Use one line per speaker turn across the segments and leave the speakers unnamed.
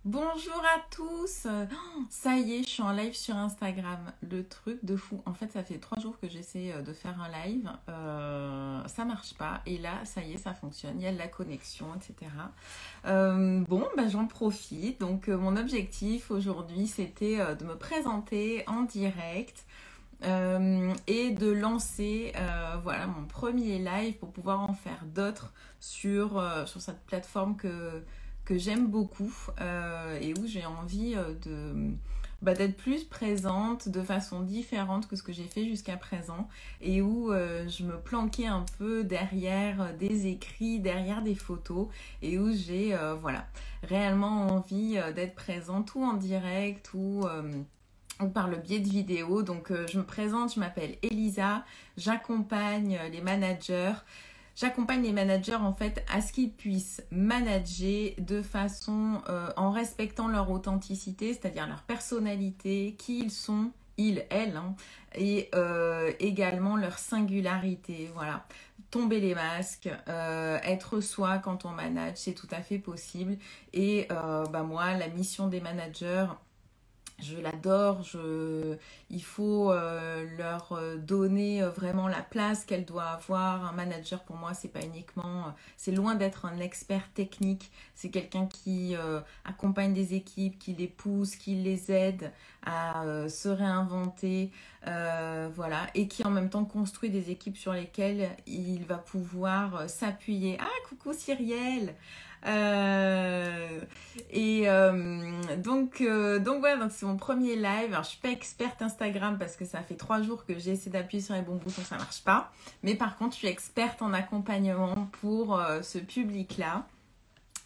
Bonjour à tous. Ça y est, je suis en live sur Instagram. Le truc de fou. En fait, ça fait 3 jours que j'essaie de faire un live. Ça marche pas. Et là, ça y est, ça fonctionne. Il y a de la connexion, etc. Bon, bah, j'en profite. Donc, mon objectif aujourd'hui, c'était de me présenter en direct. Et de lancer voilà, mon premier live pour pouvoir en faire d'autres sur cette plateforme que j'aime beaucoup et où j'ai envie d'être plus présente de façon différente que ce que j'ai fait jusqu'à présent et où je me planquais un peu derrière des écrits, derrière des photos et où j'ai voilà, réellement envie d'être présente ou en direct ou par le biais de vidéos. Donc je me présente, je m'appelle Elisa, j'accompagne les managers. J'accompagne les managers en fait à ce qu'ils puissent manager de façon en respectant leur authenticité, c'est-à-dire leur personnalité, qui ils sont, ils, elles, hein, et également leur singularité. Voilà, tomber les masques, être soi quand on manage, c'est tout à fait possible. Et moi, la mission des managers, je l'adore, il faut leur donner vraiment la place qu'elle doit avoir. Un manager pour moi, c'est pas uniquement, c'est loin d'être un expert technique. C'est quelqu'un qui accompagne des équipes, qui les pousse, qui les aide à se réinventer, voilà, et qui en même temps construit des équipes sur lesquelles il va pouvoir s'appuyer. Ah, coucou Cyrielle. Euh, donc voilà, donc c'est mon premier live. Alors je suis pas experte Instagram parce que ça fait 3 jours que j'essaie d'appuyer sur les bons boutons, ça marche pas. Mais par contre, je suis experte en accompagnement pour ce public-là.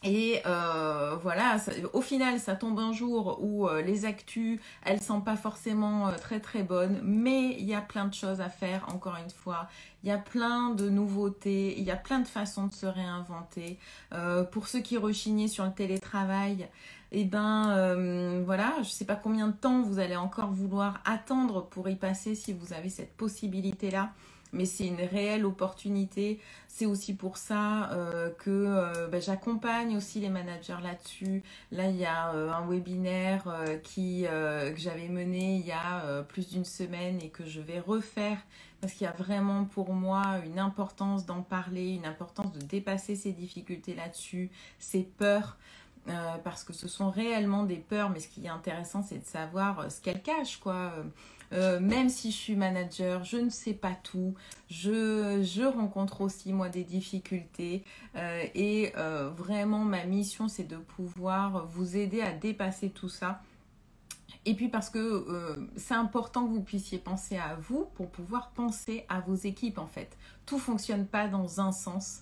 Et voilà, au final, ça tombe un jour où les actus, elles sont pas forcément très très bonnes, mais il y a plein de choses à faire, encore une fois. Il y a plein de nouveautés, il y a plein de façons de se réinventer. Pour ceux qui rechignaient sur le télétravail, eh ben voilà, je sais pas combien de temps vous allez encore vouloir attendre pour y passer si vous avez cette possibilité-là. Mais c'est une réelle opportunité. C'est aussi pour ça que j'accompagne aussi les managers là-dessus. Là, il y a un webinaire que j'avais mené il y a plus d'une semaine et que je vais refaire parce qu'il y a vraiment pour moi une importance d'en parler, une importance de dépasser ces difficultés là-dessus, ces peurs. Parce que ce sont réellement des peurs, mais ce qui est intéressant, c'est de savoir ce qu'elles cachent, quoi. Même si je suis manager, je ne sais pas tout. Je rencontre aussi, moi, des difficultés. Vraiment, ma mission, c'est de pouvoir vous aider à dépasser tout ça. Et puis parce que c'est important que vous puissiez penser à vous pour pouvoir penser à vos équipes, en fait. Tout ne fonctionne pas dans un sens.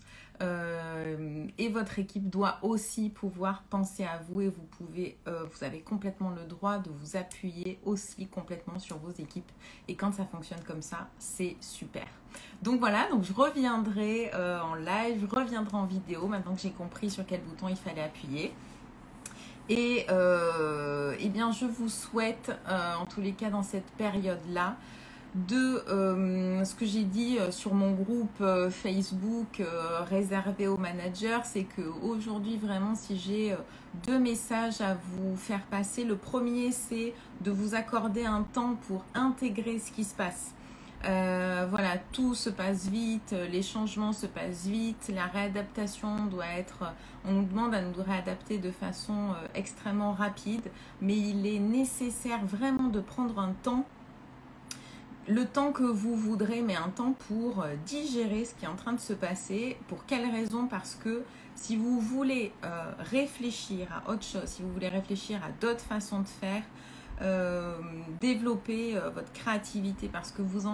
Et votre équipe doit aussi pouvoir penser à vous et vous avez complètement le droit de vous appuyer aussi complètement sur vos équipes. Et quand ça fonctionne comme ça, c'est super. Donc voilà, donc je reviendrai en live, je reviendrai en vidéo maintenant que j'ai compris sur quel bouton il fallait appuyer. Et eh bien, je vous souhaite, en tous les cas dans cette période-là, de ce que j'ai dit sur mon groupe Facebook réservé aux managers, c'est qu'aujourd'hui, vraiment, si j'ai 2 messages à vous faire passer, le premier, c'est de vous accorder un temps pour intégrer ce qui se passe. Voilà, tout se passe vite, les changements se passent vite, la réadaptation doit être, on nous demande à nous réadapter de façon extrêmement rapide, mais il est nécessaire vraiment de prendre un temps, le temps que vous voudrez, mais un temps pour digérer ce qui est en train de se passer. Pour quelle raison? Parce que si vous voulez réfléchir à autre chose, si vous voulez réfléchir à d'autres façons de faire, développer votre créativité parce que vous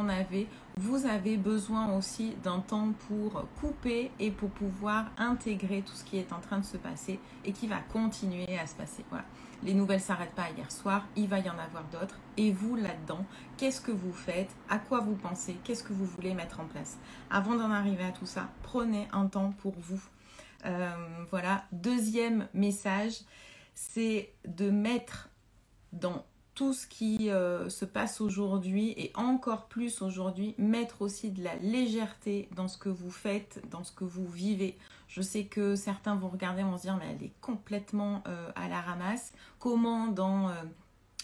avez besoin aussi d'un temps pour couper et pour pouvoir intégrer tout ce qui est en train de se passer et qui va continuer à se passer. Voilà. Les nouvelles ne s'arrêtent pas hier soir, il va y en avoir d'autres. Et vous, là-dedans, qu'est-ce que vous faites? À quoi vous pensez? Qu'est-ce que vous voulez mettre en place? Avant d'en arriver à tout ça, prenez un temps pour vous. Voilà. Deuxième message, c'est de mettre dans tout ce qui se passe aujourd'hui et encore plus aujourd'hui, mettre aussi de la légèreté dans ce que vous faites, dans ce que vous vivez. Je sais que certains vont regarder, vont se dire mais elle est complètement à la ramasse. Comment dans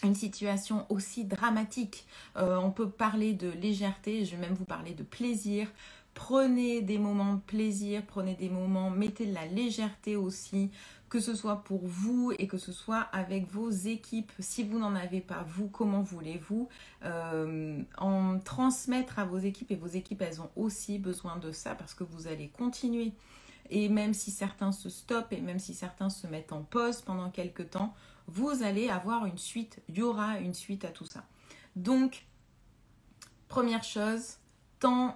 une situation aussi dramatique, on peut parler de légèreté, je vais même vous parler de plaisir. Prenez des moments de plaisir, prenez des moments, mettez de la légèreté aussi, que ce soit pour vous et que ce soit avec vos équipes. Si vous n'en avez pas, vous, comment voulez-vous en transmettre à vos équipes? Et vos équipes, elles ont aussi besoin de ça parce que vous allez continuer. Et même si certains se stoppent et même si certains se mettent en pause pendant quelques temps, vous allez avoir une suite, il y aura une suite à tout ça. Donc, première chose, temps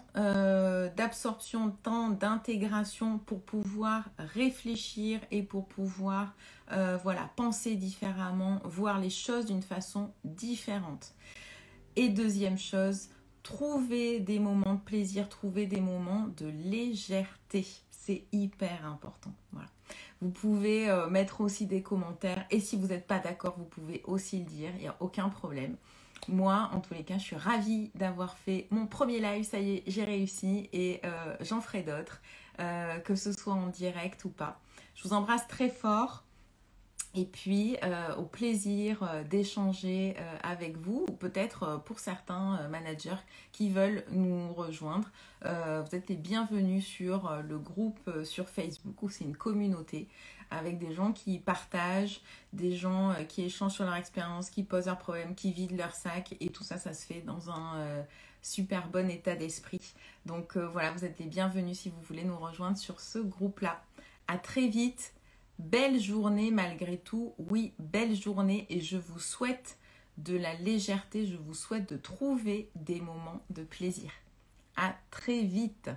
d'absorption, temps d'intégration pour pouvoir réfléchir et pour pouvoir penser différemment, voir les choses d'une façon différente. Et deuxième chose, trouver des moments de plaisir, trouver des moments de légèreté. C'est hyper important. Voilà. Vous pouvez mettre aussi des commentaires et si vous n'êtes pas d'accord, vous pouvez aussi le dire, il n'y a aucun problème. Moi, en tous les cas, je suis ravie d'avoir fait mon premier live. Ça y est, j'ai réussi et j'en ferai d'autres, que ce soit en direct ou pas. Je vous embrasse très fort et puis au plaisir d'échanger avec vous ou peut-être pour certains managers qui veulent nous rejoindre. Vous êtes les bienvenus sur le groupe sur Facebook où c'est une communauté avec des gens qui partagent, des gens qui échangent sur leur expérience, qui posent leurs problèmes, qui vident leur sac et tout ça, ça se fait dans un super bon état d'esprit. Donc voilà, vous êtes les bienvenus si vous voulez nous rejoindre sur ce groupe-là. À très vite, belle journée malgré tout, oui, belle journée et je vous souhaite de la légèreté, je vous souhaite de trouver des moments de plaisir. À très vite.